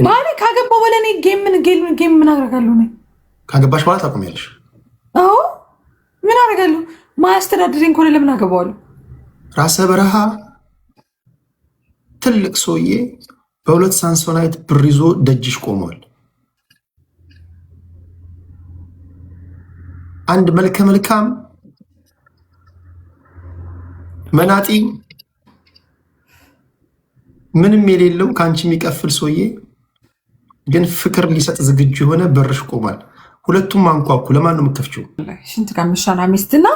ባሌ ካገባው በኋላ እኔ ጌም ምን አደርጋለሁ? እኔ ካገባሽ በኋላ ታቆሚያለሽ? አዎ ምን አደርጋለሁ? ማያስተዳድረኝ ከሆነ ለምን አገባዋለሁ? ራሰ በረሃ ትልቅ ሰውዬ በሁለት ሳንሶናይት ብር ይዞ ደጅሽ ቆሟል። አንድ መልከ መልካም መናጢ ምንም የሌለው ከአንቺ የሚቀፍል ሰውዬ ግን ፍቅር ሊሰጥ ዝግጁ የሆነ በርሽ ቆሟል። ሁለቱም አንኳኩ። ለማን ነው የምትከፍቺው? ሽንት ከምሻና ሚስትና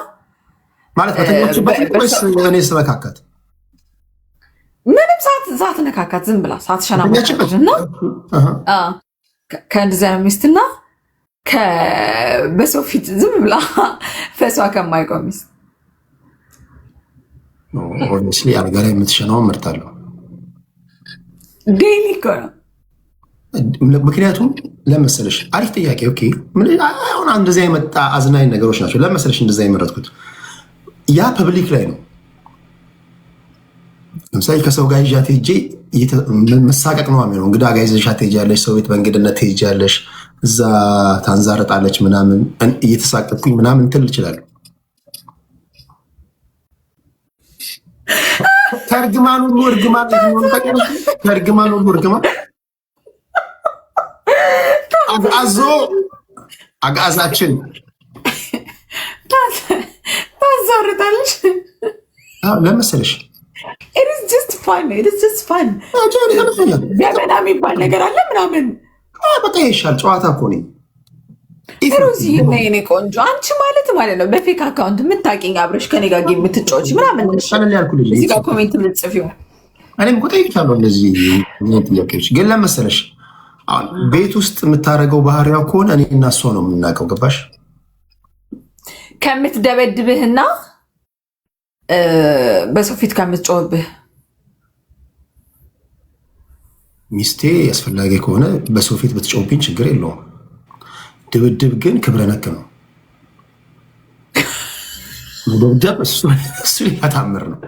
ማለት በተኛችበት ወይስ እኔ ስመካከት? ምንም ሰዓት ነካካት ዝም ብላ ሰዓት ሸና እና ከእንደዚያ ሚስትና በሰው ፊት ዝም ብላ ፈሷ ከማይቆም ሚስት ሆነስሊ አልጋ ላይ የምትሸናው እመርጣለሁ። ዴይሊ እኮ ነው። ምክንያቱም ለመሰለሽ አሪፍ ጥያቄ። ኦኬ አሁን እንደዚያ የመጣ አዝናኝ ነገሮች ናቸው። ለመሰለሽ እንደዚያ የመረጥኩት ያ ፐብሊክ ላይ ነው። ለምሳሌ ከሰው ጋር ይዣት ሄጄ መሳቀቅ ነው የሚሆነው። እንግዳ ጋር ይዘሻት ትሄጃለሽ፣ ሰው ቤት በእንግድነት ትሄጃለሽ፣ እዛ ታንዛረጣለች ምናምን እየተሳቀቅኩኝ ምናምን ትል እችላለሁ። ከእርግማን ሁሉ እርግማን ከእርግማን ሁሉ እርግማን አጋዞ አጋዛችን ታዛርጣለች ለመሰለሽ ገበና የሚባል ነገር አለ ምናምን በቃ ይሻል። ጨዋታ እኮ ነኝ ሮዚ እና የኔ ቆንጆ አንቺ ማለት ነው በፌክ አካውንት የምታውቂኝ አብረሽ ከኔ ጋር የምትጫወቺ ምናምን እዚህ ጋር ኮሜንት የምትጽፊው እኔም እኮ ጠይቄሻለሁ። እንደዚህ ጥያቄዎች ግን ለመሰለሽ አሁን ቤት ውስጥ የምታደርገው ባህሪያው ከሆነ እኔ እና እሷ ነው የምናውቀው። ገባሽ? ከምትደበድብህና በሰው ፊት ከምትጮህብህ ሚስቴ አስፈላጊ ከሆነ በሰው ፊት ብትጮህብኝ ችግር የለውም። ድብድብ ግን ክብረ ነክ ነው። መደብደብ እሱ ሌላ ታምር ነው።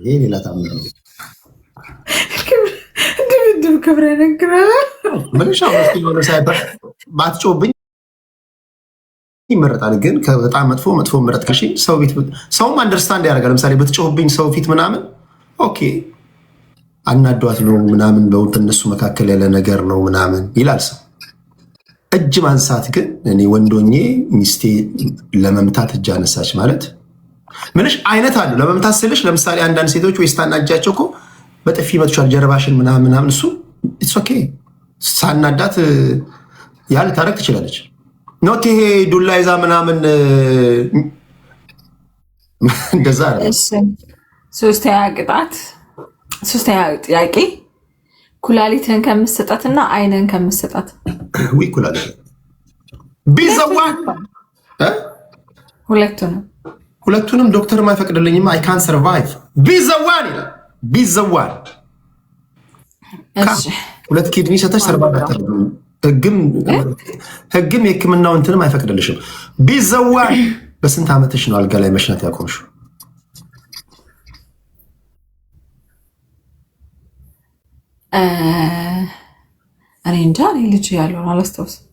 ይሄ ሌላ ታምር ነው። ድብድብ ክብረ ነክ ነው። ባትጮህብኝ ይመረጣል። ግን በጣም መጥፎ መረጥ ከሺ ሰው ቤት ሰውም አንደርስታንድ ያደርጋል። ለምሳሌ ብትጮህብኝ ሰው ፊት ምናምን ኦኬ አናዷት ነው ምናምን በእነሱ መካከል ያለ ነገር ነው ምናምን ይላል ሰው። እጅ ማንሳት ግን እኔ ወንዶኜ ሚስቴ ለመምታት እጅ አነሳች ማለት ምንሽ አይነት አሉ። ለመምታት ስልሽ ለምሳሌ አንዳንድ ሴቶች ወይ ስታናጃቸው እኮ በጥፊ መቱሻል ጀርባሽን ምናምን እሱ ኢትስ ኦኬ ሳናዳት ያለ ታረቅ ትችላለች። ኖት ይሄ ዱላ ይዛ ምናምን እንደዛ ነው። ሶስተኛ ጥያቄ ኩላሊትህን ከምትሰጣትና አይንህን ከምትሰጣት? ወይ ኩላሊት ቢዘዋን ሁለቱንም ዶክተር ማይፈቅድልኝም። አይ ካን ሰርቫይቭ ቢዘዋን ይላል። ቢዘዋን ሁለት ኪድኒ ሰተሽ ሰርቫይቭ አታደርግም። ህግም የህክምናው እንትንም አይፈቅድልሽም። ቢዘዋን በስንት ዓመትሽ ነው አልጋ ላይ መሽናት ያቆምሽው? እኔ እንጃ። እኔ ልጅ ያለውን አላስታውስም።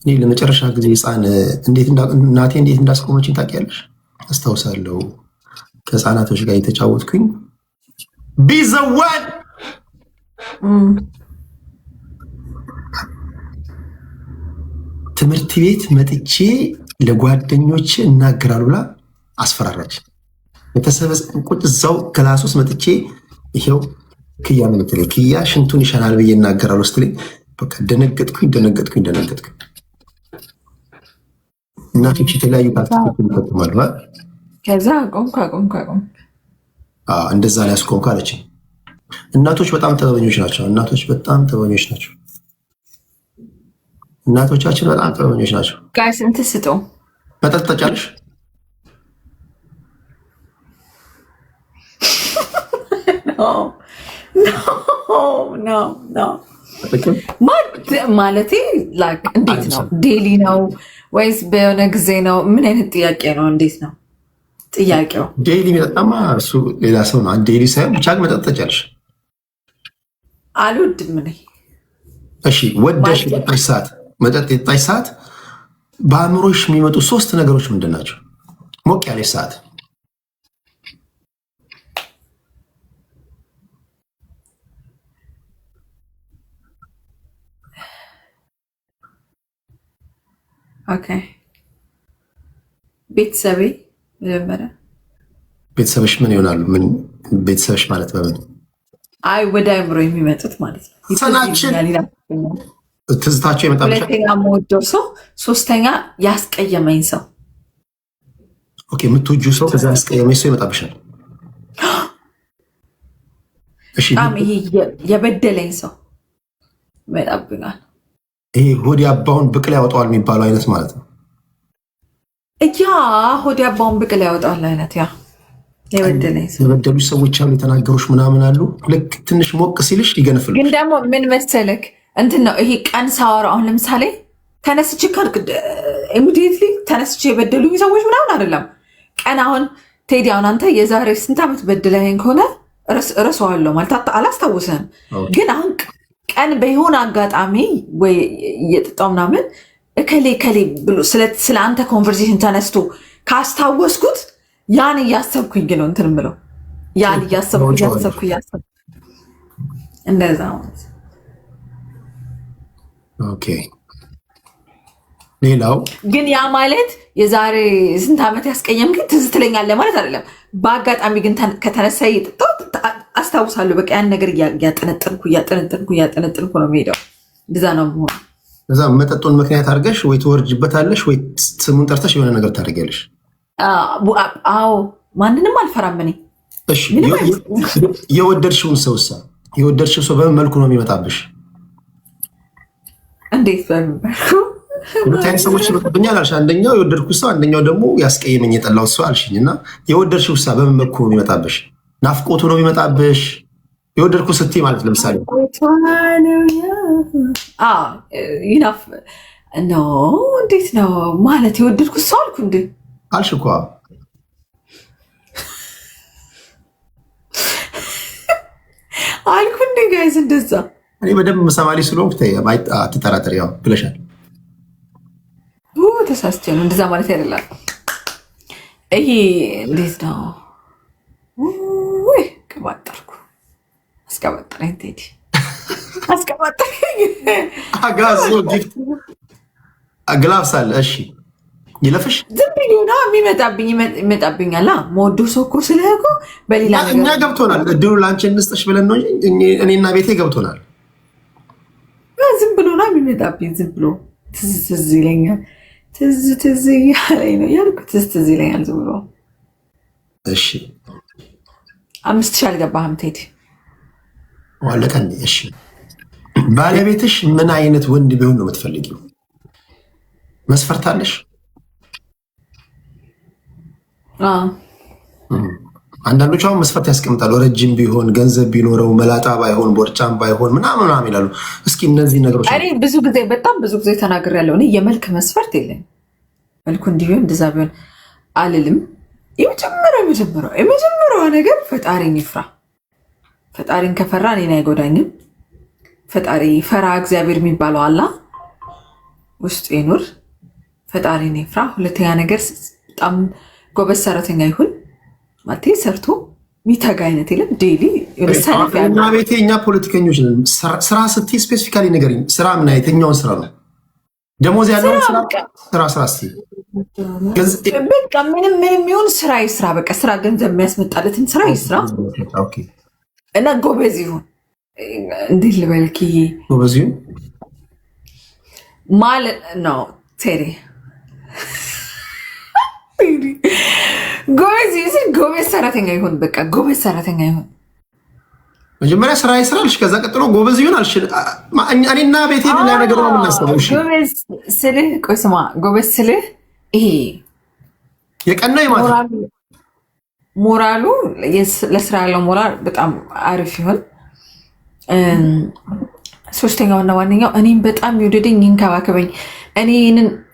እኔ ለመጨረሻ ጊዜ ህፃን እናቴ እንዴት እንዳስቆመችኝ ታውቂያለሽ? አስታውሳለሁ። ከህፃናቶች ጋር የተጫወትኩኝ ቢዘዋን ትምህርት ቤት መጥቼ ለጓደኞች እናገራሉ ብላ አስፈራራች። ቁጭ እዛው ክላስ ውስጥ መጥቼ ይሄው ክያ ነው የምትለኝ። ክያ ሽንቱን ይሸናል ብዬ እናገራሉ ስትለኝ በቃ ደነገጥኩኝ። እናቶች የተለያዩ ታክቲኮች ይጠቀማሉ። ከዛ አቆም እንደዛ ላይ አስቆምኩ አለችኝ። እናቶች በጣም ጥበበኞች ናቸው። እናቶቻችን በጣም ጥበበኞች ናቸው። ጋይስ እንትን ስጡ። መጠጥ ጠጫለሽ? ማለቴ እንዴት ነው? ዴሊ ነው ወይስ በሆነ ጊዜ ነው? ምን አይነት ጥያቄ ነው? እንዴት ነው? ጥያቄው ዴይሊ የሚጠጣማ እሱ ሌላ ሰው ነው። ዴይሊ ሳይሆን ብቻ ግን መጠጥ ትችያለሽ። አልወድም እኔ። እሺ ወደሽ የጠጣሽ ሰዓት መጠጥ የጠጣሽ ሰዓት በአእምሮሽ የሚመጡ 3 ነገሮች ምንድን ናቸው? ሞቅ ያለሽ ሰዓት ኦኬ። ቤተሰቤ መጀመሪያ ቤተሰብሽ ምን ይሆናሉ? ምን ቤተሰብሽ ማለት በምን ወደ አእምሮ የሚመጡት ማለት ነው። ሰናችን ትዝታቸው ይመጣል። 2ኛ የምወደው ሰው፣ 3ኛ ያስቀየመኝ ሰው። ኦኬ የምትወጂው ሰው ከዛ ያስቀየመኝ ሰው ይመጣብሻል። እሺ ይሄ የበደለኝ ሰው ይመጣብኛል። ይሄ ሆድ ያባውን ብቅል ያወጣዋል የሚባለው አይነት ማለት ነው። ሆድ ያባውን ብቅል ያወጣዋል አይነት የበደለኝ ሰው። የበደሉ ሰዎች አሉ፣ የተናገሩሽ ምናምን አሉ። ልክ ትንሽ ሞቅ ሲልሽ ይገነፍሉ። ግን ደግሞ ምን መሰለክ እንትን ነው ይሄ ቀን ሳወራ አሁን ለምሳሌ ተነስቼ ኢሚዲየትሊ ተነስቼ የበደሉኝ ሰዎች ምናምን አይደለም። ቀን አሁን ቴዲ አሁን አንተ የዛሬ ስንት ዓመት በድለኸኝ ከሆነ እረሳዋለሁ ማለት አላስታውስህም። ግን አሁን ቀን በሆነ አጋጣሚ ወይ እየጠጣሁ ምናምን እከሌ ብሎ ስለ አንተ ኮንቨርሴሽን ተነስቶ ካስታወስኩት ያን እያሰብኩኝ ነው እንትን የምለው ያን እያሰብኩ እንደዛ ማለት። ኦኬ ሌላው ግን ያ ማለት የዛሬ ስንት ዓመት ያስቀየምከኝ ትዝ ትለኛለህ ማለት አይደለም። በአጋጣሚ ግን ከተነሳ እየጠጣሁ አስታውሳለሁ። በቃ ያን ነገር እያጠነጠንኩ ነው የምሄደው። እንደዛ ነው የምሆነው። እዛ መጠጡን ምክንያት አድርገሽ ወይ ትወርጅበታለሽ ወይ ስሙን ጠርተሽ የሆነ ነገር ታደርጊያለሽ። አዎ ማንንም አልፈራም እኔ። እሺ የወደድሽውን ሰው በምን መልኩ ነው የሚመጣብሽ? እንዴት በምን መልኩ? ሁለት አይነት ሰዎች ይመጡብኛል አልሽ። አንደኛው የወደድኩት ሰው፣ አንደኛው ደግሞ ያስቀየመኝ የጠላሁት ሰው አልሽኝ። እና የወደድሽው ሰው በምን መልኩ ነው የሚመጣብሽ? ናፍቆቱ ነው የሚመጣብሽ? የወደድኩት ስትይ ማለት ለምሳሌ እንዴት ነው ማለት የወደድኩት ሰው አልኩ እንዴ አልሽ እኮ አልኩ እንዴ ጋይዝ እንደዛ እኔ በደንብ መሰማሊ ስለሆንኩ አትጠራጠሪ ያው ብለሻል። ተሳስቼ ነው እንደዛ ማለት አይደለም። ይሄ እንዴት ነው ወይ ቀባጠርኩ አስቀባጠረኝ ቴዲ አስቀባጠረኝ አጋዞ ጊፍት ግላፍስ አለ። እሺ ይለፍሽ ዝም ብሎ ነው ይመጣብኛል። መወዱ ሰው እኮ ስለህ እኮ በሌላ ነገር እኛ ገብቶናል። እድሉ ለአንቺ እንስጥሽ ብለን ነው እኔና ቤቴ ገብቶናል። ዝም ብሎ ነው የሚመጣብኝ። ዝም ብሎ ትዝ ይለኛል። ትዝ እያለኝ ነው ያልኩት። ትዝ ይለኛል ዝም ብሎ። እሺ 5000 አልገባህም ቴዲ ዋለቀን። እሺ ባለቤትሽ ምን አይነት ወንድ ቢሆን ነው የምትፈልጊው? መስፈርት አለሽ? አንዳንዶች አሁን መስፈርት ያስቀምጣሉ። ረጅም ቢሆን፣ ገንዘብ ቢኖረው፣ መላጣ ባይሆን፣ ቦርጫም ባይሆን ምናምን ይላሉ። እስኪ እነዚህ ነገሮች እኔ በጣም ብዙ ጊዜ ተናግሬያለሁ። እኔ የመልክ መስፈርት የለኝም። መልኩ እንዲህ ቢሆን እንደዛ ቢሆን አልልም። የመጀመሪያዋ ነገር ፈጣሪን ይፍራ። ፈጣሪን ከፈራ እኔን አይጎዳኝም። ፈጣሪ ፈራ እግዚአብሔር የሚባለው አላ ውስጡ ይኑር። ፈጣሪን ይፍራ። ሁለተኛ ነገር በጣም ጎበዝ ሰራተኛ ይሁን። ማለቴ ሰርቶ ሚተጋ አይነት የለም። ዴይሊ እና ቤቴ እኛ ፖለቲከኞች ነን። ስራ ስትይ ስፔሲፊካሊ ንገሪኝ። ስራ ምን የትኛውን ስራ ነው? ደሞዝ ያለውን ስራ ስትይ በቃ ምንም ይሁን ስራ ይስራ። በቃ ስራ ገንዘብ የሚያስመጣለትን ስራ ይስራ እና ጎበዝ ይሁን። እንዴት ልበልክ? ጎበዝ ይሁን ማለት ነው ቴዲ ጎበዝ ሰራተኛ ይሁን። በቃ ጎበዝ ሰራተኛ ይሁን። መጀመሪያ ስራ ይስራልሽ፣ ከዛ ቀጥሎ ጎበዝ ይሁን አልሽ። እኔና ቤቴ ሌላ ነገር ነው የምናስበው። እሺ ጎበዝ ስልህ ቆይ ስማ፣ ጎበዝ ስልህ ይሄ የቀና ይማት ሞራሉ ለስራ ያለው ሞራል በጣም አሪፍ ይሁን። ሶስተኛውና ዋነኛው እኔም በጣም ይወደደኝ ይንከባከበኝ። እኔ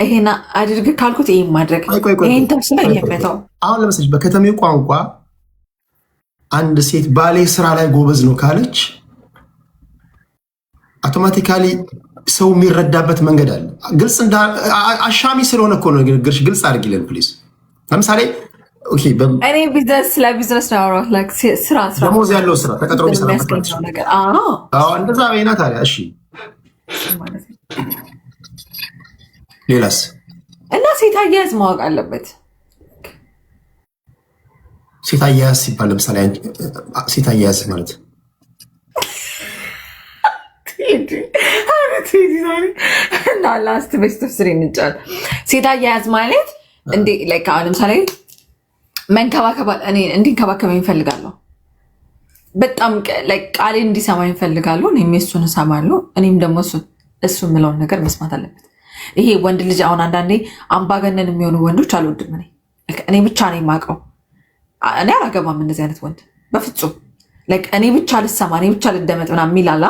ይሄን አድርግ ካልኩት ይሄን ማድረግ ይሄን ተምስለ የመተው። አሁን ለምሳሌ በከተሜው ቋንቋ አንድ ሴት ባሌ ስራ ላይ ጎበዝ ነው ካለች አውቶማቲካሊ ሰው የሚረዳበት መንገድ አለ። ግልጽ አሻሚ ስለሆነ እኮ ነው ንግግርሽ። ግልጽ አድርጊልን ፕሊዝ። ለምሳሌ እኔ ቢዝነስ ነው ስራ ደሞዝ ያለው ስራ ተቀጥሮ እንደዛ በይና ታዲያ። እሺ ሌላስ? እና ሴት አያያዝ ማወቅ አለበት። ሴት አያያዝ ሲባል ለምሳሌ ሴት አያያዝ ማለት ላስት ቤስት ስሪ እንጫል። ሴት አያያዝ ማለት እንዴ አሁን ለምሳሌ መንከባከባል እንዲንከባከበኝ እፈልጋለሁ። በጣም ቃሌ እንዲሰማኝ እፈልጋለሁ። እኔም የሱን እሰማለሁ። እኔም ደግሞ እሱ የምለውን ነገር መስማት አለበት። ይሄ ወንድ ልጅ አሁን አንዳንዴ አምባገነን የሚሆኑ ወንዶች አልወድም። እኔ ብቻ ነው የማውቀው። እኔ አላገባም እንደዚህ አይነት ወንድ በፍጹም። እኔ ብቻ ልሰማ፣ እኔ ብቻ ልደመጥ ምናምን የሚላላ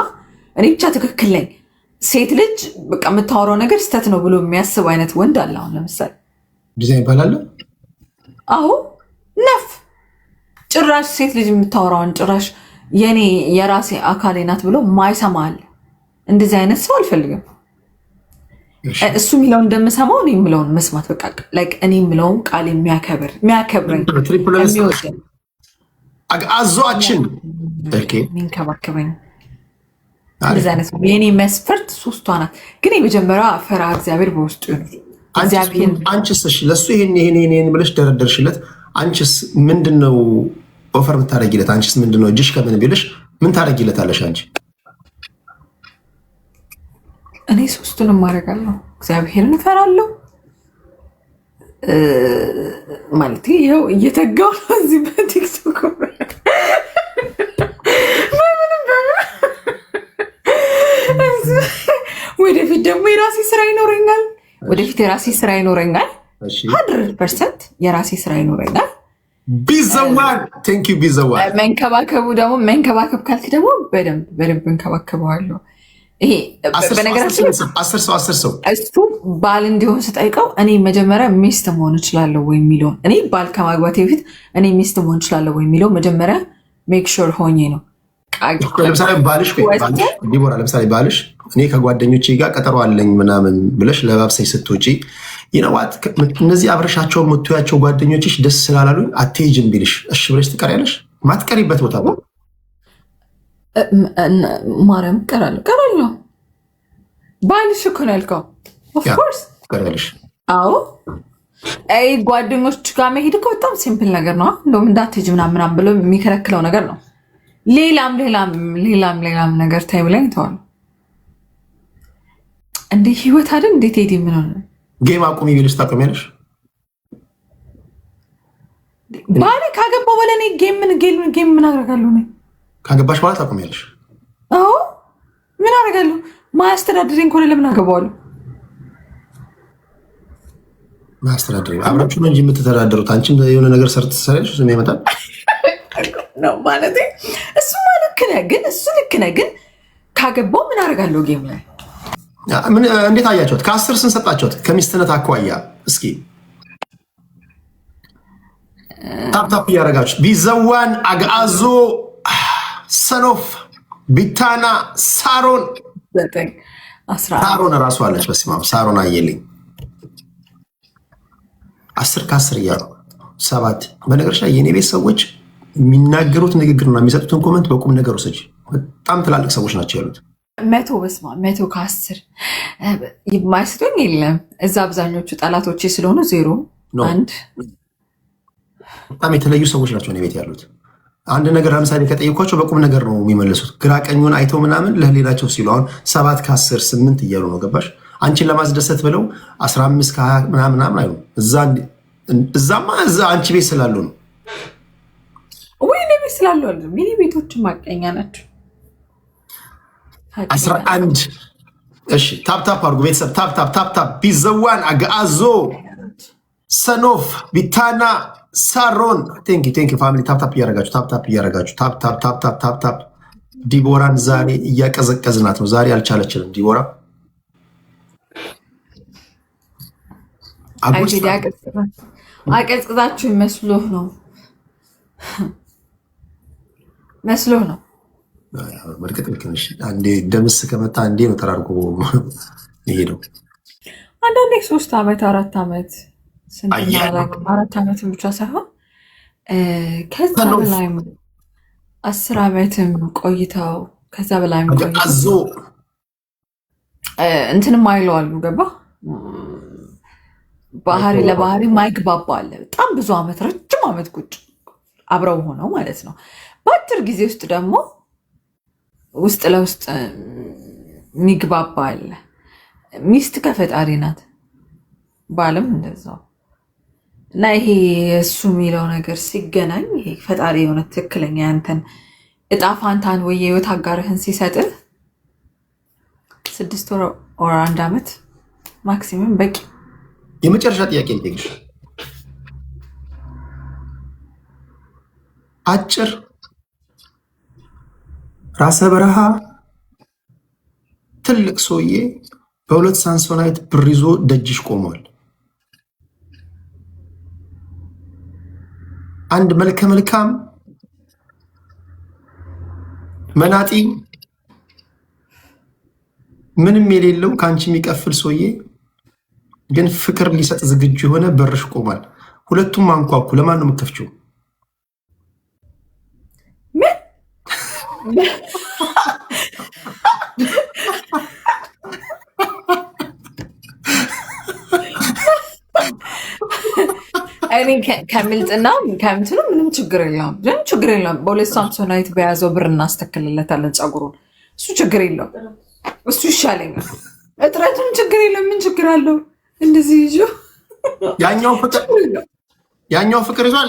እኔ ብቻ ትክክል ነኝ። ሴት ልጅ በቃ የምታወራው ነገር ስተት ነው ብሎ የሚያስብ አይነት ወንድ አለ። አሁን ለምሳሌ ዲዛይን ይባላል። አዎ ነፍ ጭራሽ ሴት ልጅ የምታወራውን ጭራሽ የኔ የራሴ አካሌ ናት ብሎ ማይሰማ አለ። እንደዚህ አይነት ሰው አልፈልግም። እሱ የሚለውን እንደምሰማው እኔ የምለውን መስማት በቃ እኔ የምለውን ቃል የሚያከብረኝ አዞአችን የሚንከባከበኝ እንደዚህ አይነት ነው። የኔ መስፈርት ሶስቷ ናት። ግን የመጀመሪያ ፈሪሃ እግዚአብሔር በውስጡ ይሁን። አንቺስ ለእሱ ይሄን ብለሽ ደረደርሽለት። አንቺስ ምንድነው ኦፈር የምታደርጊለት? አንቺስ ምንድነው እጅሽ ከምን ቢልሽ ምን ታደርጊለታለሽ አንቺ? እኔ ሶስቱንም ማድረጋለሁ። እግዚአብሔርን እፈራለሁ ማለት ይኸው እየተጋው ነው እዚህ በቲክቶክ ወደፊት ደግሞ የራሴ ስራ ይኖረኛል። 100% የራሴ ስራ ይኖረኛል። ቢዘዋን ቴንክ ዩ ቢዘዋን መንከባከቡ ደግሞ መንከባከብ ካልክ ደግሞ በደንብ እንከባከበዋለሁ። ይሄ በነገራችን 10 ሰው እሱ ባል እንዲሆን ስጠይቀው እኔ መጀመሪያ ሚስት መሆን እችላለሁ ወይ የሚለውን እኔ ባል ከማግባቴ በፊት እኔ ሚስት መሆን እችላለሁ ወይ የሚለው መጀመሪያ ሜክ ሹር ሆኜ ነው። ለምሳሌ ባልሽ እኔ ከጓደኞቼ ጋር ቀጠሮ አለኝ ምናምን ብለሽ ለባብሰኝ ስትወጪ ይነዋት እነዚህ አብረሻቸው የምትያቸው ጓደኞችሽ ደስ ስላላሉኝ አትሄጂም ቢልሽ እሺ ብለሽ ትቀሪያለሽ? ማትቀሪበት ቦታ ነው ማርያም ቀራለሁ። ባልሽ እኮ ነው ያልከው። ኦፍኮርስ ትቀሪያለሽ። አዎ ጓደኞች ጋር መሄድ እኮ በጣም ሲምፕል ነገር ነው። እንደውም እንዳትሄጂ ምናምን ብሎ የሚከለክለው ነገር ነው። ሌላም ነገር ታይ ብላኝ ተዋል። እንደ ህይወት አይደል እንዴት ሄድ ምን ሆነ ጌም አቁሚ ቢልሽ ታቆሚያለሽ? ባሌ ካገባው በኋላ እኔ ጌም ምን አደርጋለሁ? እኔ ካገባሽ በኋላ ታቆሚያለሽ? አዎ ምን አደርጋለሁ? ማያስተዳድረኝ ከሆነ ለምን አገባዋለሁ? ማያስተዳድረኝ አብራችሁ ነው እንጂ የምትተዳደሩት። አንቺም የሆነ ነገር ሰርት ትሰሪያለሽ፣ እሱም ያመጣል ነው ማለት እሱ ልክ ነህ። ግን ካገባው ምን አደርጋለሁ? ጌም ላይ እንዴት አያቸውት? ከ10 ስንት ሰጣቸውት? ከሚስትነት አኳያ እስኪ ታፕታፕ እያደረጋችሁ ቢዘዋን አግዓዞ ሰኖፍ ቢታና ሳሮን እራሱ አለች። በስመ አብ ሳሮን አየልኝ 10 ከ10 እያሉ 7። በነገርሽ ላይ የኔ ቤት ሰዎች የሚናገሩት ንግግርና የሚሰጡትን ኮመንት በቁም ነገር ውሰጅ። በጣም ትላልቅ ሰዎች ናቸው ያሉት። 100 ከ10 የማይስጡኝ የለም። እዛ አብዛኞቹ ጠላቶቼ ስለሆኑ 0 1 በጣም የተለዩ ሰዎች ናቸው እኔ ቤት ያሉት። አንድ ነገር ለምሳሌ ከጠየኳቸው በቁም ነገር ነው የሚመልሱት። ግራ ቀኙን አይተው ምናምን ለህሊናቸው ሲሉ አሁን 7 ከ10 8 እያሉ ነው። ገባሽ? አንቺን ለማስደሰት ብለው 15 ከ20 ምናምን አይሉ። እዛማ አንቺ ቤት ስላሉ ነው ወይ እኔ ቤት ስላሉ አይደለም። የኔ ቤቶች ማቀኛ ናቸው። 11 እሺ፣ ታፕታፕ አድርጉ ቤተሰብ። ታፕታፕ ቢዘዋን አግዓዞ ሰኖፍ ቢታና ሳሮን ቴንክ ዩ ፋሚሊ። ታፕታፕ እያደረጋችሁ ታፕታፕ ዲቦራን ዛሬ እያቀዘቀዝናት ነው። ዛሬ አልቻለችንም ዲቦራ። አቀዝቅዛችሁ መስሎህ ነው። በእርግጥ ልክ ነሽ። አንዴ ደምስ ከመጣ አንዴ ነው ተራርጎ የሄደው። አንዳንዴ 3 ዓመት 4 ዓመት 4 ዓመትን ብቻ ሳይሆን ከዛ በላይ 10 ዓመትም ቆይተው ከዛ በላይ ቆይተው እንትንም አይለዋሉ። ገባ ባህሪ ለባህሪ ማይግባባ አለ። በጣም ብዙ ዓመት ረጅም ዓመት ቁጭ አብረው ሆነው ማለት ነው። በአጭር ጊዜ ውስጥ ደግሞ ውስጥ ለውስጥ የሚግባባ አለ። ሚስት ከፈጣሪ ናት፣ ባልም እንደዛው እና ይሄ እሱ የሚለው ነገር ሲገናኝ ይሄ ፈጣሪ የሆነ ትክክለኛ ያንተን እጣ ፋንታን ወይ የህይወት አጋርህን ሲሰጥህ 6 ወር 1 ዓመት ማክሲመም በቂ። የመጨረሻ ጥያቄ ልጠይቅሽ። አጭር ራሰ በረሃ ትልቅ ሰውዬ በ2 ሳንሶናይት ብር ይዞ ደጅሽ ቆሟል። አንድ መልከ መልካም መናጢ ምንም የሌለው ከአንቺ የሚቀፍል ሰውዬ ግን ፍቅር ሊሰጥ ዝግጁ የሆነ በርሽ ቆሟል። ሁለቱም አንኳኩ። ለማን ነው የምትከፍቺው? እኔ ከምልጥና ከምትሉ ምንም ችግር የለውም። በ2 ሳምሶናይት በያዘው ብር እናስተክልለታለን ፀጉሩን። እሱ ችግር የለውም። እሱ ይሻለኛል። እጥረቱም ችግር የለም። ምን ችግር አለው? እንደዚህ ይዞ ያኛው ፍቅር ይዟል።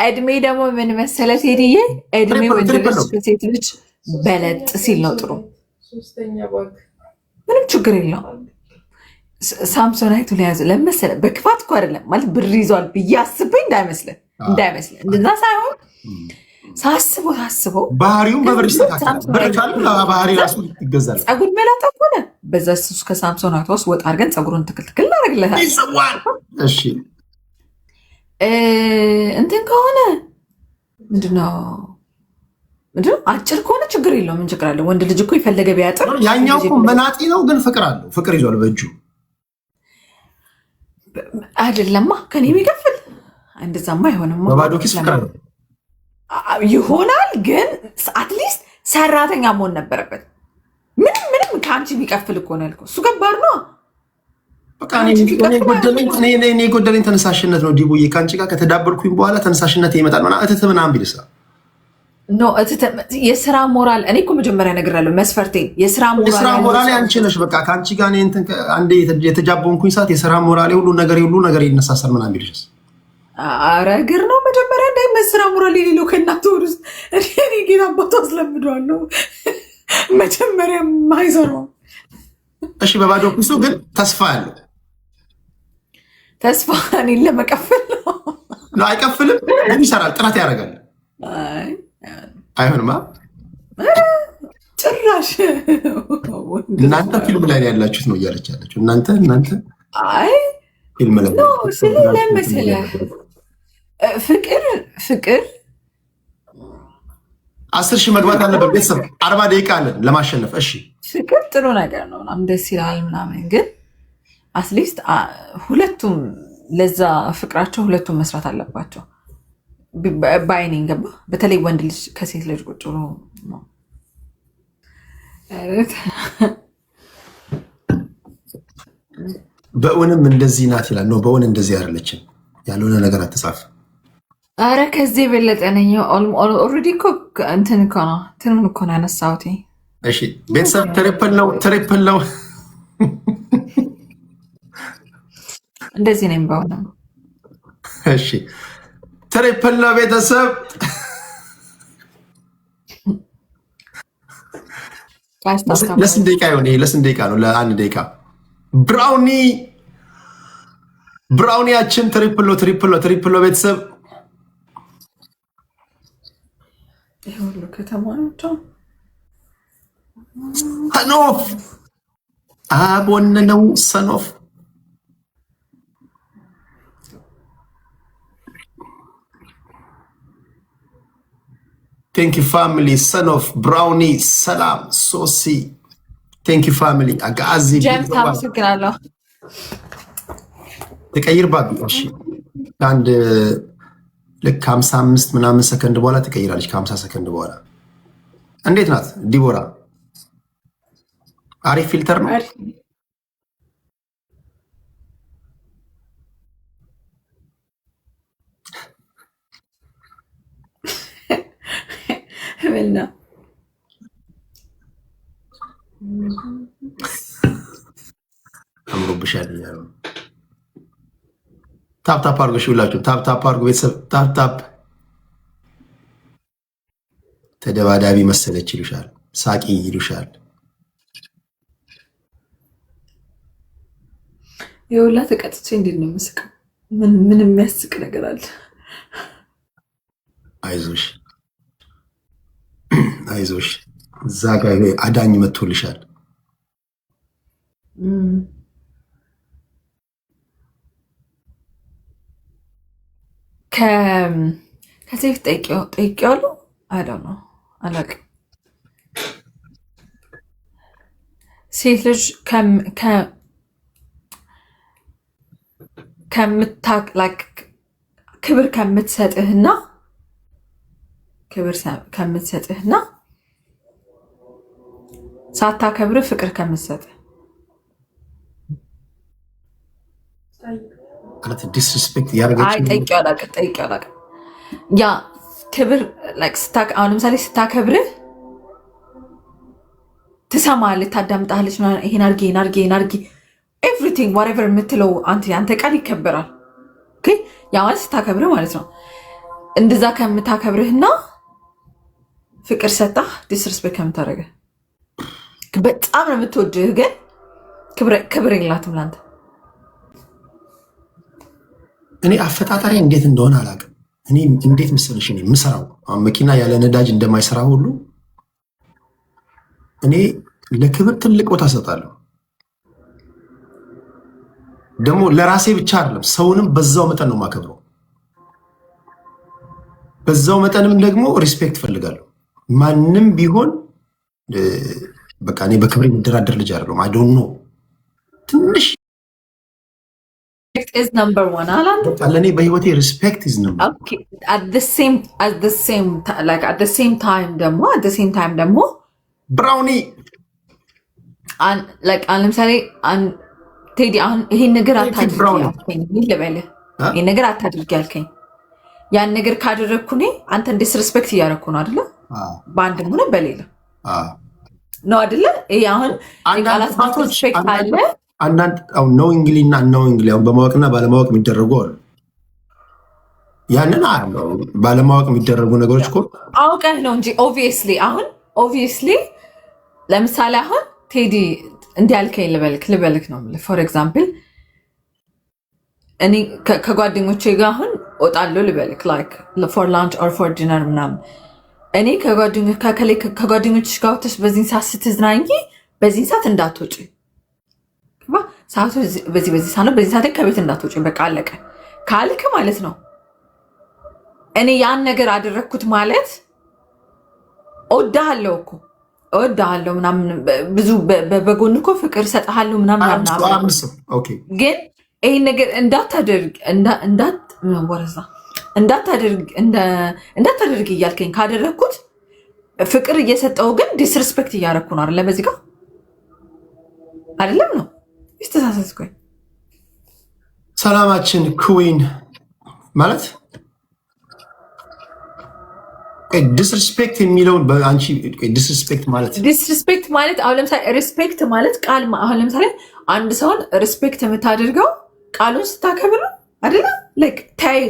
እድሜ ደግሞ ምን መሰለ ቴዲዬ፣ እድሜ ወንድ ልጅ ሴት ልጅ በለጥ ሲል ነው ጥሩ። ምንም ችግር የለውም። ሳምሶናይቱ ለያዘ ለመሰለ በክፋት እኮ አይደለም ማለት ብር ይዟል ብዬ አስበኝ እንዳይመስለን እንደዛ ሳይሆን ሳስበው ባህሪውን በብር ይስተካከላል። ባህሪ ራሱ ይገዛል። ፀጉር መላጣ ሆነ በዛ እሱ ከሳምሶናይቱ ውስጥ ወጥ አድርገን ፀጉሩን ትክልትክል እናደርግለታል። እሺ እንትን ከሆነ ምንድነው አጭር ከሆነ ችግር የለውም። ምን ችግር አለው? ወንድ ልጅ እኮ የፈለገ ቢያጥር። ያኛው እኮ መናጢ ነው ግን ፍቅር አለው። ፍቅር ይዟል በእጁ አይደለማ። ከኔ የሚከፍል እንደዛማ አይሆንም። በባዶ ኪስ ፍቅር አለው ይሆናል ግን አትሊስት ሰራተኛ መሆን ነበረበት። ምንም ከአንቺ የሚከፍል እኮ ነው ያልከው። እሱ ገባር ነው። በቃ እኔ የጎደለኝ ተነሳሽነት ነው ዲቡዬ። ከአንቺ ጋር ከተዳበርኩኝ በኋላ ተነሳሽነት ይመጣል። እትት ምናምን ቢልሳ የስራ ሞራል። እኔ እኮ መጀመሪያ ነገር ያለው መስፈርቴ የስራ ሞራል አንቺ ነሽ። በቃ ከአንቺ ጋር አንዴ የተጃበንኩኝ ሰዓት የስራ ሞራል ሁሉ ነገር ይነሳሳል ምናምን ቢልስ አረ እግር ነው መጀመሪያ እንዳይመስራ ሞራል የሌለው ከእናቱ ውስጥ እኔ ጌታ አባቱ አስለምደዋለሁ። መጀመሪያ ማይዘረው። እሺ በባዶ ኪሱ ግን ተስፋ ያለው ተስፋ እኔን ለመቀፈል ነው። አይቀፍልም ግን ይሰራል፣ ጥረት ያደርጋል። አይሆንማ ጭራሽ። እናንተ ፊልም ላይ ያላችሁት ነው እያለች ያለችው እናንተ አይ ፊልም ላይ ለመሰለህ ፍቅር 10 ሺህ መግባት አለበት። ቤተሰብ 40 ደቂቃ አለን ለማሸነፍ። እሺ ፍቅር ጥሩ ነገር ነው ምናምን ደስ ይላል ምናምን፣ ግን አትሊስት ሁለቱም ለዛ ፍቅራቸው ሁለቱም መስራት አለባቸው። በአይኔን ገባ። በተለይ ወንድ ልጅ ከሴት ልጅ ቁጭ ብሎ ነው በእውንም እንደዚህ ናት ይላል ነው። በእውን እንደዚህ አይደለችም። ያልሆነ ነገር አትጻፍ። አረ ከዚህ የበለጠ ነኝ። ኦልሬዲ እኮ እንትን እኮ ነው ያነሳሁት። እሺ ቤተሰብ ትሪፕል ነው። እንደዚህ ነኝ በሆነ። እሺ ትሪፕል ነው ቤተሰብ። ለስንት ደቂቃ ይሆን? ለስንት ደቂቃ ነው? ለ1 ደቂቃ። ብራውኒያችን ትሪፕል ነው ቤተሰብ። ይሄ ሁሉ ከተማዎች ሰኖፍ አቦነነው ሰኖፍ ቴንክ ዩ ፋሚሊ ሰኖፍ ብራውኒ ሰላም ሶሲ ቴንክ ዩ ፋሚሊ አጋዚ ጀምስ አመሰግናለሁ። ተቀይር ባቢ እሺ አንድ ልክ 55 ምናምን ሰከንድ በኋላ ትቀይራለች። ከ50 ሰከንድ በኋላ እንዴት ናት ዲቦራ? አሪፍ ፊልተር ነው። ምንና አምሮብሻል ያሉ ታፕ ታፕ አድርጎ ሁላችሁ ታፕ ታፕ አድርጎ ቤተሰብ ታፕ ታፕ። ተደባዳቢ መሰለች ይሉሻል፣ ሳቂ ይሉሻል። የሁላ ተቀጥቼ እንዴት ነው የምስቀው? ምን የሚያስቅ ነገር አለ? አይዞሽ አይዞሽ፣ እዛ ጋር አዳኝ መጥቶልሻል። ከዚህ ጠይቄዋለሁ። ነው አላውቅም። ሴት ልጅ ክብር ከምትሰጥህና ሳታከብርህ ፍቅር ከምትሰጥህ ዲስሪስፔክት ያደረገች ጠይቄው አላውቅም። ያ ክብር አሁን ለምሳሌ ስታከብርህ ትሰማለች፣ ታዳምጣለች። ይሄን አድርጊ ኤቭሪቲንግ ዋትኤቨር የምትለው አንተ ቃል ይከበራል። ያ ማለት ስታከብርህ ማለት ነው። እንደዛ ከምታከብርህና ፍቅር ሰጣህ ዲስሪስፔክት ከምታደርግህ በጣም ነው የምትወድህ፣ ግን ክብር የላትም ለአንተ። እኔ አፈጣጣሪ እንዴት እንደሆነ አላውቅም። እኔ እንዴት መሰለሽ እኔ የምሰራው መኪና ያለ ነዳጅ እንደማይሰራ ሁሉ እኔ ለክብር ትልቅ ቦታ እሰጣለሁ። ደግሞ ለራሴ ብቻ አይደለም፣ ሰውንም በዛው መጠን ነው የማከብረው። በዛው መጠንም ደግሞ ሪስፔክት እፈልጋለሁ። ማንም ቢሆን በቃ እኔ በክብር የሚደራደር ልጅ አይደለሁም። አይ ዶንት ኖ ትንሽ ለእኔ በህይወቴ ሪስፔክት ኢዝ ነምበር ደግሞ ብራውኒ ለምሳሌ ቴዲ አሁን ይሄን ነገር አታድርጊ ያልከኝ ያን ነገር ካደረግኩ እኔ አንተን ዲስሪስፔክት እያደረግኩ ነው አይደለ? በአንድም ሆነ በሌላ ነው አይደለ? ይሄ አሁን ቃላት ዲስሪስፔክት አለ። አንዳንድ ኖዊንግሊ እና አንኖዊንግሊ በማወቅና ባለማወቅ የሚደረጉ አሉ። ያንን ባለማወቅ የሚደረጉ ነገሮች እኮ አውቀህ ነው እንጂ ኦብቪየስሊ ለምሳሌ አሁን ቴዲ እንዲህ ያልከኝ ልበልክ ነው። ፎር ኤግዛምፕል እኔ ከጓደኞቼ ጋር አሁን እወጣለሁ ልበልክ ፎር ላንች ኦር ፎር ዲነር ምናምን። እኔ ከጓደኞችሽ ጋር ወጥተሽ በዚህን ሰዓት ስትዝናኝ በዚህን ሰዓት እንዳትወጪ፣ ሰዓቱ በዚህ ሰዓት ነው፣ በዚህ ሰዓት ከቤት እንዳትወጪ፣ በቃ አለቀ ካልክ ማለት ነው። እኔ ያን ነገር አደረግኩት ማለት እወድሃለሁ ምናምን ብዙ በጎን እኮ ፍቅር እሰጥሃለሁ ምናምን፣ ግን ይህን ነገር እንዳታደርግ እያልከኝ ካደረግኩት ፍቅር እየሰጠው ግን ዲስሪስፔክት እያደረግኩ ነው አይደለ? በዚህ ጋር አይደለም ነው ይስተሳሰስኩኝ። ሰላማችን ኩዊን ማለት ዲስሪስፔክት የሚለውን በአንቺ ዲስሪስፔክት ማለት አሁን ለምሳሌ ሪስፔክት ማለት ቃል አሁን ለምሳሌ አንድ ሰውን ሪስፔክት የምታደርገው ቃሉን ስታከብር አይደለ?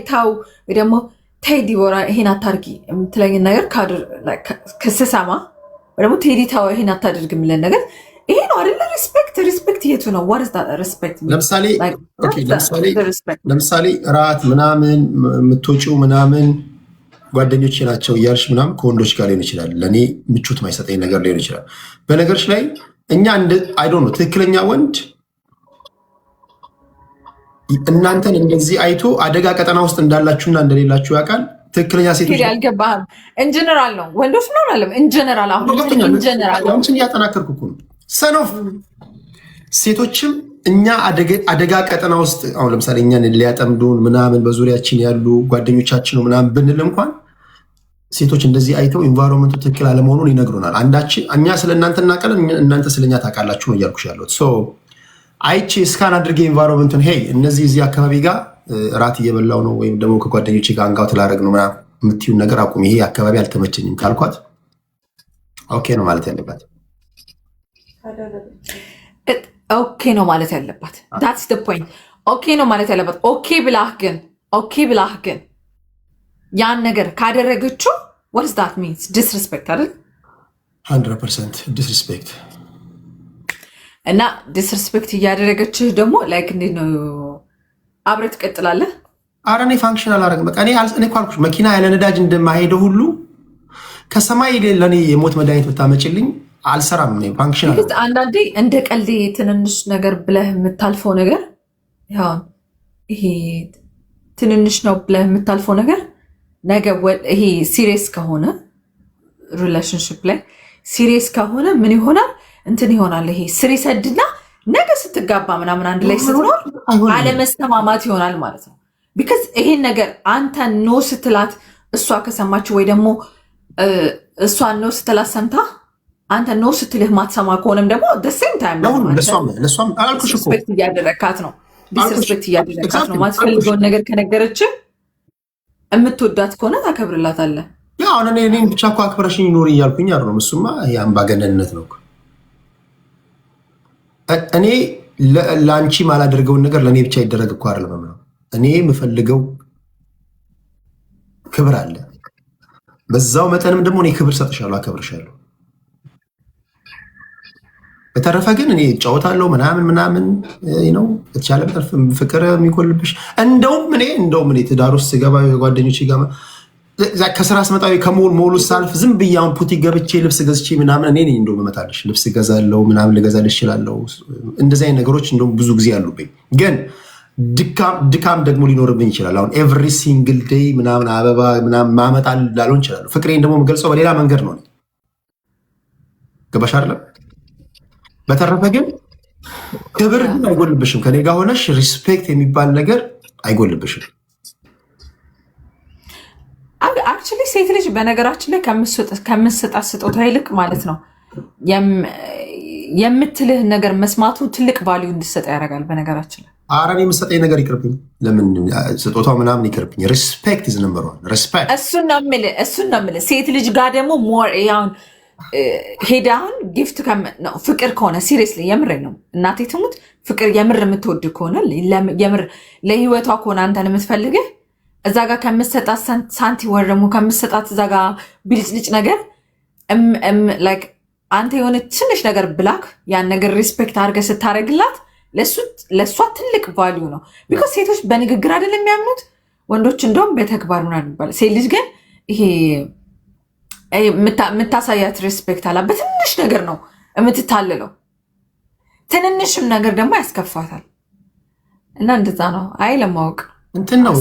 ታው ወይ ደግሞ ተይ ዲቦራ ይሄን አታርጊ የምትለኝን ነገር ከስሰማ ወይ ደግሞ ቴዲ ታው ይሄን አታደርግ የምለን ነገር ይሄ ነው አይደለ? ሪስፔክት የቱ ነው? ሪስፔክት ለምሳሌ ራት ምናምን የምትወጪው ምናምን ጓደኞቼ ናቸው እያልሽ ምናምን ከወንዶች ጋር ሊሆን ይችላል። ለእኔ ምቾት ማይሰጠኝ ነገር ሊሆን ይችላል። በነገሮች ላይ እኛ አይዶ ነው ትክክለኛ ወንድ እናንተን እንደዚህ አይቶ አደጋ ቀጠና ውስጥ እንዳላችሁና እንደሌላችሁ ያውቃል። ትክክለኛ ሴቶች አልገባህም። ኢንጀነራል ነው ወንዶች ነው አለም ኢንጀነራል አሁን እያጠናከርኩ እኮ ነው። ሰኖፍ ሴቶችም እኛ አደጋ ቀጠና ውስጥ አሁን ለምሳሌ እኛን ሊያጠምዱን ምናምን በዙሪያችን ያሉ ጓደኞቻችን ነው ምናምን ብንል እንኳን ሴቶች እንደዚህ አይተው ኢንቫይሮንመንቱ ትክክል አለመሆኑን ይነግሩናል። እኛ ስለ እናንተ እናውቃለን፣ እናንተ ስለኛ ታውቃላችሁ ነው እያልኩሽ ያለሁት። አይቼ እስካን አድርጌ ኢንቫይሮንመንቱን ሄይ እነዚህ እዚህ አካባቢ ጋር ራት እየበላው ነው ወይም ደግሞ ከጓደኞቼ ጋር አንጋውት ላደርግ ነው ምናምን የምትይውን ነገር አቁም፣ ይሄ አካባቢ አልተመቸኝም ካልኳት ኦኬ ነው ማለት ያለባት። ኦኬ ነው ማለት ያለባት። ዳትስ ዘ ፖይንት። ኦኬ ነው ማለት ያለባት። ኦኬ ብላህ ግን ያን ነገር ካደረገችው ዋትስ ዳት ሚንስ ዲስሪስፔክት አይደል? 100% ዲስሪስፔክት እና ዲስሪስፔክት እያደረገችህ ደግሞ ላይክ እንዴት ነው አብረህ ትቀጥላለህ? ኧረ እኔ ፋንክሽን አላደርግም። በቃ እኔ እኮ አልኩሽ መኪና ያለ ነዳጅ እንደማሄደው ሁሉ ከሰማይ ለእኔ የሞት መድኃኒት ብታመጭልኝ አልሰራም። ፋንክሽን አንዳንዴ እንደ ቀልድ ትንንሽ ነገር ብለህ የምታልፈው ነገር ይሄ ትንንሽ ነው ብለህ የምታልፈው ነገር ነገ ይሄ ሲሪየስ ከሆነ ሪሌሽንሽፕ ላይ ሲሪየስ ከሆነ ምን ይሆናል እንትን ይሆናል። ይሄ ስር ይሰድና ነገ ስትጋባ ምናምን አንድ ላይ ስትኖር አለመስተማማት ይሆናል ማለት ነው። ቢካዝ ይሄን ነገር አንተ ኖ ስትላት እሷ ከሰማችሁ ወይ ደግሞ እሷ ኖ ስትላት ሰምታ አንተ ኖ ስትልህ ማትሰማ ከሆነም ደግሞ ሴም ታይም ዲስሪስፔክት እያደረካት ነው። ዲስሪስፔክት እያደረካት ነው። ማትፈልገውን ነገር ከነገረች የምትወዳት ከሆነ ታከብርላታለህ። አሁን እኔን ብቻ እኮ አክብረሽኝ ኖር እያልኩኝ አይደለም። እሱማ የአምባገነንነት ነው። እኔ ለአንቺ ማላደርገውን ነገር ለእኔ ብቻ ይደረግ እኮ አይደለም። እኔ የምፈልገው ክብር አለ። በዛው መጠንም ደግሞ እኔ ክብር ሰጥሻለሁ፣ አከብርሻለሁ። በተረፈ ግን እኔ እጫወታለሁ ምናምን ነው በተቻለ ፍቅር የሚጎልብሽ እንደውም እኔ ትዳር ውስጥ ስገባ ጓደኞች ጋር ከስራ ስመጣዊ ከሞሉ ሳልፍ ዝም ብዬ አሁን ፑቲ ገብቼ ልብስ ገዝቼ ምናምን እኔ እንደው እመጣልሽ ልብስ ገዛለሁ ምናምን ልገዛልሽ እችላለሁ። እንደዚህ አይነት ነገሮች እንደውም ብዙ ጊዜ አሉብኝ። ግን ድካም ደግሞ ሊኖርብኝ ይችላል። አሁን ኤቭሪ ሲንግል ዴይ ምናምን አበባ ምናምን ማመጣል ላልሆን ይችላል። ፍቅሬን ደግሞ የምገልጸው በሌላ መንገድ ነው። ገባሽ አይደለም? በተረፈ ግን ክብር ግን አይጎልብሽም። ከኔ ጋር ሆነሽ ሪስፔክት የሚባል ነገር አይጎልብሽም። አክቹዋሊ ሴት ልጅ በነገራችን ላይ ከምትሰጣት ስጦታ ይልቅ ማለት ነው የምትልህ ነገር መስማቱ ትልቅ ቫልዩ እንድሰጥ ያደርጋል። በነገራችን ላይ ኧረ እኔ የምትሰጠኝ ነገር ይቅርብኝ። ለምን ስጦታው ምናምን ይቅርብኝ። ሪስፔክት ኢዝ ነምበር ዋን። ሪስፔክት እሱን ነው የምልህ። ሴት ልጅ ጋር ደግሞ ሞር ያውን ሄዳውን ጊፍት ነው ፍቅር ከሆነ ሲሪየስሊ የምር ነው እናቴ ትሙት ፍቅር የምር የምትወድ ከሆነ የምር ለህይወቷ ከሆነ አንተን የምትፈልግህ እዛ ጋር ከምትሰጣት ሳንቲ ወር ደግሞ ከምትሰጣት እዛ ጋር ብልጭልጭ ነገር አንተ የሆነ ትንሽ ነገር ብላክ ያን ነገር ሪስፔክት አድርገህ ስታደርግላት ለእሷ ትልቅ ቫሊዩ ነው። ቢኮዝ ሴቶች በንግግር አይደለም የሚያምኑት፣ ወንዶች እንደውም በተግባር ምናምን ይባላል። ሴት ልጅ ግን ይሄ የምታሳያት ሪስፔክት አላ በትንሽ ነገር ነው የምትታልለው። ትንንሽም ነገር ደግሞ ያስከፋታል። እና እንደዛ ነው። አይ ለማወቅ እንትን ነው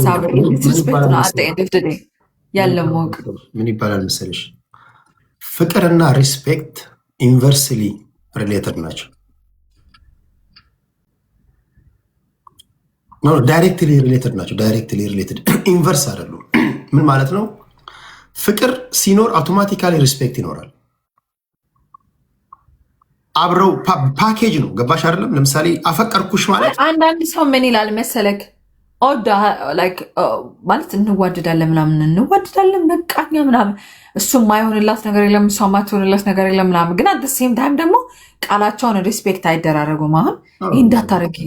ሪስፔክት ነው ያለ ማወቅ ምን ይባላል መሰለሽ፣ ፍቅርና ሪስፔክት ኢንቨርስሊ ሪሌትድ ናቸው። ዳይሬክትሊ ሪሌትድ ናቸው። ዳይሬክትሊ ሪሌትድ ኢንቨርስ አይደሉም። ምን ማለት ነው? ፍቅር ሲኖር አውቶማቲካሊ ሪስፔክት ይኖራል። አብረው ፓኬጅ ነው። ገባሽ አይደለም? ለምሳሌ አፈቀርኩሽ ማለት አንዳንድ ሰው ምን ይላል መሰለክ ማለት እንዋደዳለን ምናምን እንዋደዳለን በቃኛ ምናምን እሱ ማይሆንላት ነገር የለም እሷ ማትሆንላት ነገር የለም ምናምን፣ ግን አት ሴም ታይም ደግሞ ቃላቸውን ሪስፔክት አይደራረጉም። አሁን ይህ እንዳታረጊ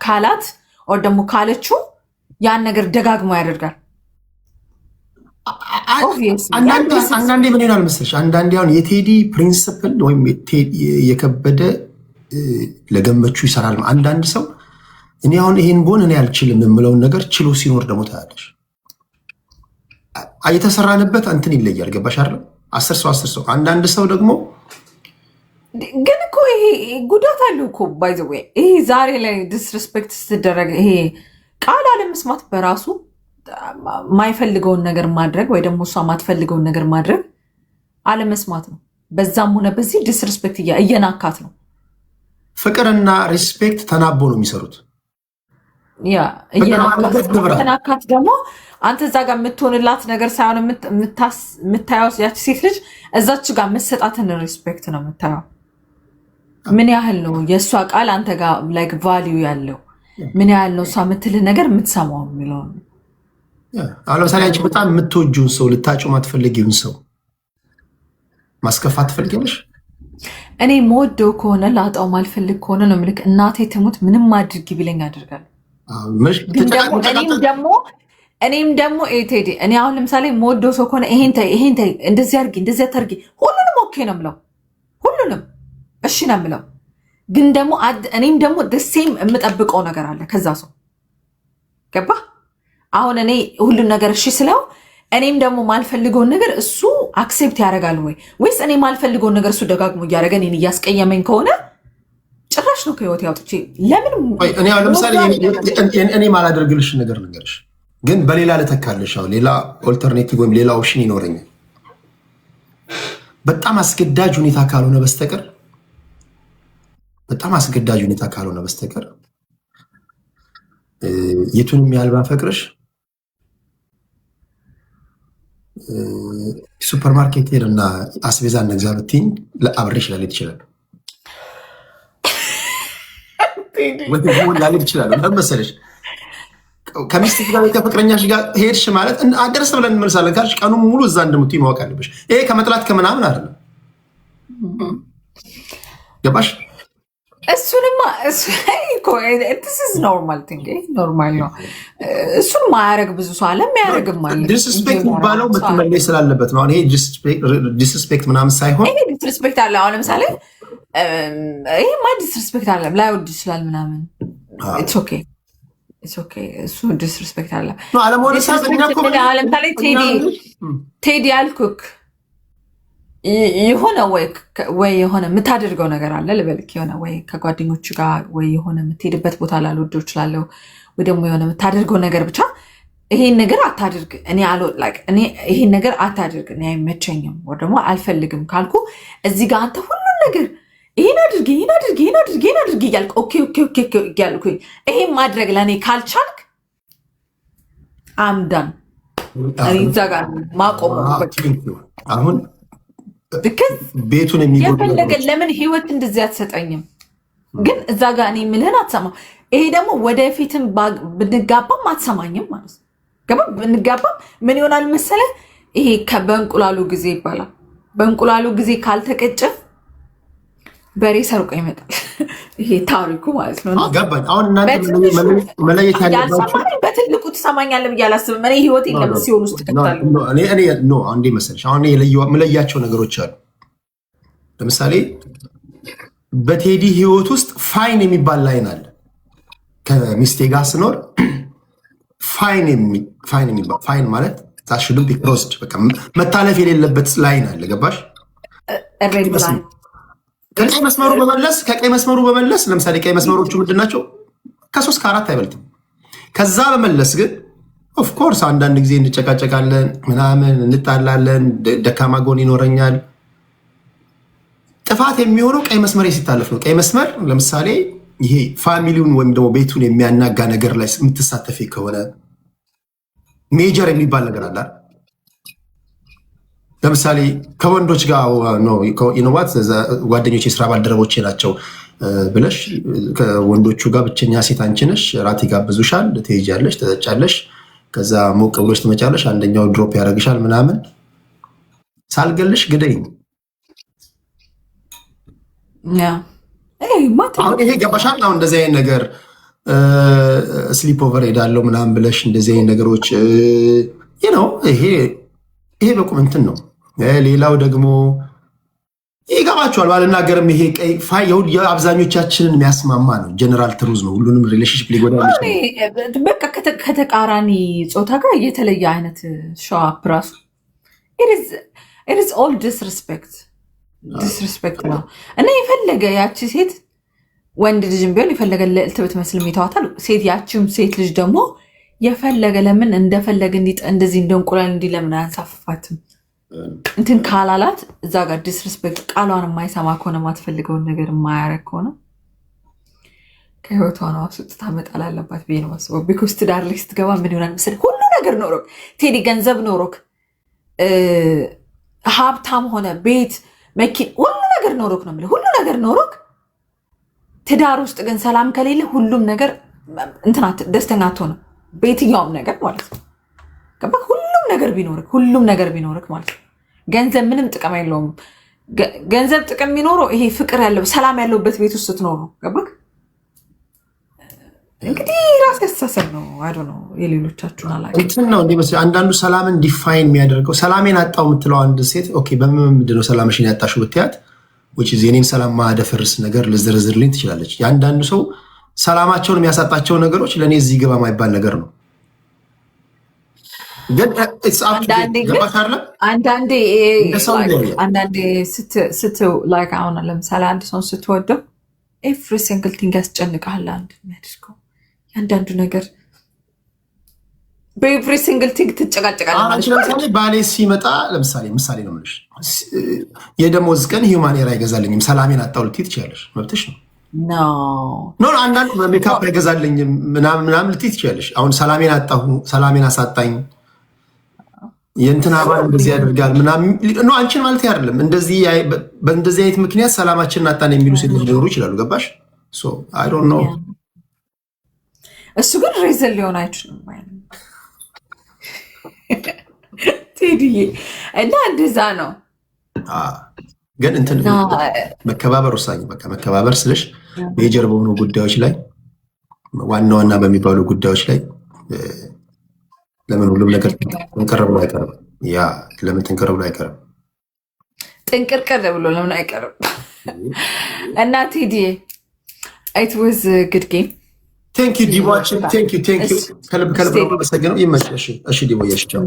ካላት ኦር ደግሞ ካለችው ያን ነገር ደጋግሞ ያደርጋል። አንዳንዴ ምን ይሆናል መሰለሽ፣ አንዳንዴ አሁን የቴዲ ፕሪንስፕል ወይም የከበደ ለገመቹ ይሰራል። አንዳንድ ሰው እኔ አሁን ይሄን ቦን እኔ አልችልም የምለውን ነገር ችሎ ሲኖር ደግሞ ታያለሽ። የተሰራንበት እንትን ይለያል። ገባሽ አይደል? 10 ሰው አንዳንድ ሰው ደግሞ ግን እኮ ይሄ ጉዳት አለው እኮ ባይ ዘ ዌይ ይሄ ዛሬ ላይ ዲስሪስፔክት ስትደረግ ይሄ ቃል አለመስማት በራሱ ማይፈልገውን ነገር ማድረግ ወይ ደግሞ እሷ ማትፈልገውን ነገር ማድረግ አለመስማት ነው። በዛም ሆነ በዚህ ዲስሪስፔክት እየናካት ነው። ፍቅርና ሪስፔክት ተናቦ ነው የሚሰሩት። ያ እየናካት ደግሞ አንተ እዛ ጋር የምትሆንላት ነገር ሳይሆን የምታየው ያቺ ሴት ልጅ እዛች ጋር የምትሰጣትን ሪስፔክት ነው የምታየው። ምን ያህል ነው የእሷ ቃል አንተ ጋር ላይክ ቫሊዩ ያለው፣ ምን ያህል ነው እሷ የምትልህ ነገር የምትሰማው የሚለው። አሁን ለምሳሌ አንቺ በጣም የምትወጂውን ሰው ልታጭው ማትፈልጊውን ሰው ማስከፋት ትፈልጊያለሽ? እኔ መወደው ከሆነ ላጣው ማልፈልግ ከሆነ ነው ምልክ እናቴ ትሙት ምንም አድርጊ ቢለኝ አደርጋለሁ። እኔም ደግሞ ቴዲ እኔ አሁን ለምሳሌ መወደው ሰው ከሆነ ይሄን ተይ እንደዚህ አድርጊ እንደዚህ አታርጊ ሁሉንም ኦኬ ነው የምለው፣ ሁሉንም እሺ ነው የምለው። ግን ደግሞ እኔም ደግሞ ደሴም የምጠብቀው ነገር አለ ከዛ ሰው ገባ። አሁን እኔ ሁሉን ነገር እሺ ስለው እኔም ደግሞ ማልፈልገውን ነገር እሱ አክሴፕት ያደርጋል ወይስ እኔ ማልፈልገውን ነገር እሱ ደጋግሞ እያደረገ እኔን እያስቀየመኝ ከሆነ ጭራሽ ነው ከህይወት ያውጥቼ ለምን እኔ አሁን ለምሳሌ እኔ ማላደርግልሽ ነገር ልንገርሽ፣ ግን በሌላ ልተካልሽ። አሁን ሌላ ኦልተርኔቲቭ ወይም ሌላ ኦፕሽን ይኖረኛል። በጣም አስገዳጅ ሁኔታ ካልሆነ በስተቀር የቱንም ያህል ባፈቅርሽ ሱፐርማርኬት ሄድና አስቤዛ እንግዛ ብትይኝ አብሬሽ ላልሄድ ይችላል። ላልሄድ ይችላል። ለምን መሰለሽ? ከሚስትሽ ጋር ከፍቅረኛሽ ጋር ሄድሽ ማለት አደረሰ ብለን እንመልሳለን ካልሽ ቀኑን ሙሉ እዛ እንደምትይ ማወቅ አለብሽ። ይሄ ከመጥላት ከምናምን አይደለም። ገባሽ? እሱንማ ኖርማል ኖርማል ነው። እሱን ማያረግ ብዙ ሰው አለ፣ የሚያደርግም አለ። ዲስሪስፔክት የሚባለው ምትመለስ ስላለበት ነው። ይሄ ዲስሪስፔክት ምናምን ሳይሆን ይሄ ዲስሪስፔክት አለ። አሁን ለምሳሌ ይሄማ ዲስሪስፔክት አለ፣ ላይወድ ይችላል ምናምን። ኢትስ ኦኬ እሱ ዲስሪስፔክት አለ። ለምሳሌ ቴዲ ያልኩክ የሆነ ወይ የሆነ የምታደርገው ነገር አለ ልበልክ፣ የሆነ ወይ ከጓደኞቹ ጋር ወይ የሆነ የምትሄድበት ቦታ ላልወደው እችላለሁ፣ ወይ ደግሞ የሆነ የምታደርገው ነገር ብቻ ይሄን ነገር አታድርግ፣ እኔ ይሄን ነገር አታድርግ፣ እኔ አይመቸኝም ወይ ደግሞ አልፈልግም ካልኩ እዚህ ጋር አንተ ሁሉን ነገር ይሄን አድርግ እያልክ ኦኬ እያልኩኝ ይሄን ማድረግ ለእኔ ካልቻልክ አምዳን እዛ ጋር ማቆም አሁን ቤቱን የፈለገ ለምን ህይወት እንደዚህ አትሰጠኝም? ግን እዛ ጋር እኔ የምልህን አትሰማም። ይሄ ደግሞ ወደፊትም ብንጋባም አትሰማኝም ማለት ነው። ገባ? ብንጋባም ምን ይሆናል መሰለህ? ይሄ በእንቁላሉ ጊዜ ይባላል። በእንቁላሉ ጊዜ ካልተቀጨ በሬ ሰርቆ ይመጣል። ይሄ ታሪኩ ማለት ነው። ገባኝ። አሁን መለየት ያለባችሁ በትልቁ ትሰማኛለህ ብዬ አላስብም። እኔ ህይወት የለም ሲሆን ውስጥ ትከታለሁ። አንዴ መሰለሽ አሁን የምለያቸው ነገሮች አሉ። ለምሳሌ በቴዲ ህይወት ውስጥ ፋይን የሚባል ላይን አለ። ከሚስቴ ጋር ስኖር ፋይን ማለት ታሽዱ ቢክሮስድ በቃ መታለፍ የሌለበት ላይን አለ። ገባሽ? ከቀይ መስመሩ በመለስ ለምሳሌ ቀይ መስመሮቹ ምንድን ናቸው? ከ3 ከ4 አይበልጥም። ከዛ በመለስ ግን ኦፍኮርስ አንዳንድ ጊዜ እንጨቃጨቃለን፣ ምናምን እንጣላለን፣ ደካማ ጎን ይኖረኛል። ጥፋት የሚሆነው ቀይ መስመር ሲታለፍ ነው። ቀይ መስመር ለምሳሌ ይሄ ፋሚሊውን ወይም ደግሞ ቤቱን የሚያናጋ ነገር ላይ የምትሳተፊ ከሆነ ሜጀር የሚባል ነገር አለ። ለምሳሌ ከወንዶች ጋር ኢኖዋት ጓደኞች የስራ ባልደረቦቼ ናቸው ብለሽ ከወንዶቹ ጋር ብቸኛ ሴት አንቺ ነሽ። ራት ይጋብዙሻል፣ ትሄጃለሽ፣ ትጠጫለሽ፣ ከዛ ሞቅ ብሎች ትመጫለሽ፣ አንደኛው ድሮፕ ያደርግሻል ምናምን። ሳልገልሽ ግደኝ። ይሄ ገባሻል? አሁን እንደዚህ አይነት ነገር ስሊፕ ኦቨር ሄዳለው ምናምን ብለሽ እንደዚህ አይነት ነገሮች ይሄ በቁም እንትን ነው። ሌላው ደግሞ ይገባቸዋል ባልናገርም ይሄ የአብዛኞቻችንን የሚያስማማ ነው። ጀነራል ትሩዝ ነው። ሁሉንም ሪሌሽንሽፕ ሊጎዳ በቃ ከተቃራኒ ጾታ ጋር የተለየ አይነት ሸዋፕ ራሱ ኢትስ ኦል ዲስሪስፔክት ነው። እና የፈለገ ያቺ ሴት ወንድ ልጅም ቢሆን የፈለገ ልዕልት ብትመስልም ይተዋታል። ያቺም ሴት ልጅ ደግሞ የፈለገ ለምን እንደፈለገ እንደዚህ እንደ እንቁላል እንዲህ ለምን አያንሳፍፋትም እንትን ካላላት እዛ ጋር ዲስሪስፔክት ቃሏን የማይሰማ ከሆነ ማትፈልገውን ነገር የማያረግ ከሆነ ከህይወቷ ነው አስወጥታ መጣል አለባት ብዬ ነው የማስበው። ቢኮዝ ትዳር ላይ ስትገባ ምን ይሆናል መሰለህ? ሁሉ ነገር ኖሮክ ቴዲ ገንዘብ ኖሮክ ሀብታም ሆነ ቤት መኪና ሁሉ ነገር ኖሮክ ነው የምልህ ሁሉ ነገር ኖሮክ ትዳር ውስጥ ግን ሰላም ከሌለ ሁሉም ነገር እንትናት ደስተኛ አትሆንም። በየትኛውም ነገር ማለት ነው። ገባህ? ሁሉም ነገር ቢኖርክ ማለት ነው። ገንዘብ ምንም ጥቅም የለውም። ገንዘብ ጥቅም የሚኖረው ይሄ ፍቅር ያለው ሰላም ያለውበት ቤት ውስጥ ስትኖር ነው። ገባህ? እንግዲህ ራስ ያስተሳሰብ ነው። አዶ ነው የሌሎቻችሁን አላውቅም። እንትን ነው እንዲህ መሰለኝ አንዳንዱ ሰላምን ዲፋይን የሚያደርገው ሰላሜን አጣው የምትለው አንድ ሴት ኦኬ በምንድን ነው ሰላምሽን ያጣሽው ብትያት የኔን ሰላም ማደፈርስ ነገር ልዝርዝርልኝ ትችላለች። የአንዳንዱ ሰው ሰላማቸውን የሚያሳጣቸው ነገሮች ለእኔ እዚህ ግባ ማይባል ነገር ነው። ግን አንዳንዴ አሁን ለምሳሌ አንድ ሰውን ስትወደው ኤቭሪ ሲንግል ቲንግ ያስጨንቃል። አንድ የሚያደርገው የአንዳንዱ ነገር በኤቭሪ ሲንግል ቲንግ ትጨቃጨቃለች። ለምሳሌ ባሌ ሲመጣ ምሳሌ ነው የምልሽ የደሞዝ ቀን ሂውማን ኤር አይገዛልኝም ሰላሜን አጣሁ ልትይ ትችያለሽ። መብትሽ ነው። ኖ አንዳንዱ ሜካፕ አይገዛልኝም ምናምን ልትይ ትችያለሽ። አሁን ሰላሜን አጣሁ ሰላሜን አሳጣኝ የእንትና ባል እንደዚህ ያደርጋል ምናምን ነው አንቺን ማለት አይደለም። በእንደዚህ አይነት ምክንያት ሰላማችንን አጣን የሚሉ ሴቶች ሊኖሩ ይችላሉ። ገባሽ? አይ ዶንት ኖ እሱ ግን ሪዝን ሊሆን አይችልም ቴዲዬ እና እንደዛ ነው። ግን እንትን መከባበር ወሳኝ በቃ መከባበር ስልሽ ሜጀር በሆኑ ጉዳዮች ላይ ዋና በሚባሉ ጉዳዮች ላይ ለምን ሁሉም ነገር ጥንቅር ብሎ አይቀርም? ያ ለምን ጥንቅር ብሎ አይቀርም? ጥንቅርቅር ብሎ ለምን አይቀርም? እና ቴዲዬ it was a good game. Thank you ዲቦችን thank you ከልብ ነው መሰግነው። ይመችሽ። እሺ ዲቦ ያሽቻው